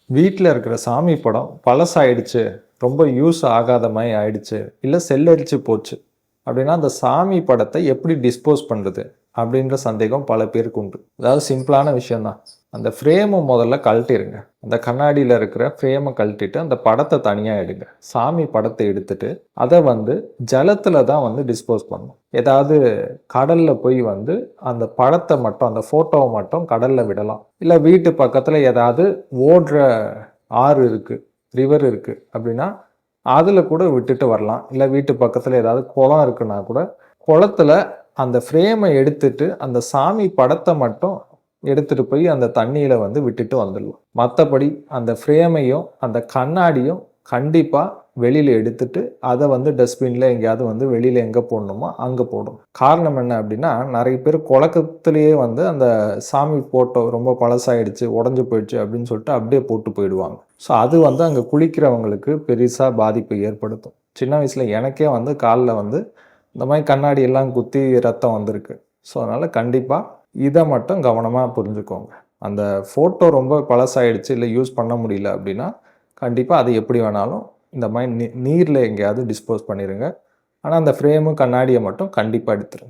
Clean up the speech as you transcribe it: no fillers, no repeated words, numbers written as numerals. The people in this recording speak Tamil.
வீட்ல இருக்கிற சாமி படம் பழசாயிடுச்சு, ரொம்ப யூஸ் ஆகாத மாரி ஆயிடுச்சு, இல்ல செல்லரிச்சு போச்சு அப்படின்னா, அந்த சாமி படத்த எப்படி டிஸ்போஸ் பண்றது? அப்படின்ற சந்தேகம் பல பேருக்கு உண்டு. அதாவது சிம்பிளான விஷயம் தான். அந்த ஃப்ரேம முதல்ல கழட்டிருங்க. அந்த கண்ணாடியில இருக்கிற ஃப்ரேம கழட்டிட்டு, அந்த படத்த தனியா எடுங்க. சாமி படத்த எடுத்துட்டு, அத வந்து ஜலத்துல தான் வந்து டிஸ்போஸ் பண்ணணும். ஏதாவது கடல்ல போய் வந்து அந்த படத்த மட்டும், அந்த ஃபோட்டோவ மட்டும் கடல்ல விடலாம். இல்ல வீட்டு பக்கத்துல ஏதாவது ஓடுற ஆறு இருக்கு, ரிவர் இருக்கு அப்படின்னா, அதுல கூட விட்டுட்டு வரலாம். இல்ல வீட்டு பக்கத்துல ஏதாவது குளம் இருக்குன்னா கூட, குளத்துல அந்த ஃப்ரேம எடுத்துட்டு, அந்த சாமி படத்த மட்டும் எடுத்துட்டு போய் அந்த தண்ணீல வந்து விட்டுட்டு வந்துடலாம். மத்தபடி அந்த ஃப்ரேமையும், அந்த கண்ணாடியும் கண்டிப்பா வெளியில எடுத்துட்டு, அத வந்து டஸ்ட்பின்ல எங்கேயாவது வந்து வெளியில எங்க போடணுமோ, அங்க போடணும். காரணம் என்ன அப்படின்னா, நெறைய பேர் குழக்கத்திலேயே வந்து அந்த சாமி ஃபோட்டோ ரொம்ப பழசாயிடுச்சு, உடைஞ்சு போயிடுச்சு அப்படின்னு சொல்லிட்டு அப்படியே போட்டு போயிடுவாங்க. ஸோ அது வந்து அங்க குளிக்கிறவங்களுக்கு பெருசா பாதிப்பை ஏற்படுத்தும். சின்ன வயசுல எனக்கே வந்து கால்ல வந்து இந்த மாரி கண்ணாடி எல்லாம் குத்தி ரத்தம் வந்திருக்கு. ஸோ அதனால கண்டிப்பா இத மட்டும் கவனமா புரிஞ்சுக்கோங்க. அந்த ஃபோட்டோ ரொம்ப பழசாயிடுச்சு, இல்ல யூஸ் பண்ண முடியல அப்படின்னா, கண்டிப்பா அது எப்படி வேணாலும் இந்த மாரி நீர்ல எங்கேயாவது டிஸ்போஸ் பண்ணிருங்க. ஆனா அந்த ஃப்ரேமு, கண்ணாடிய மட்டும் கண்டிப்பா எடுத்துருங்க.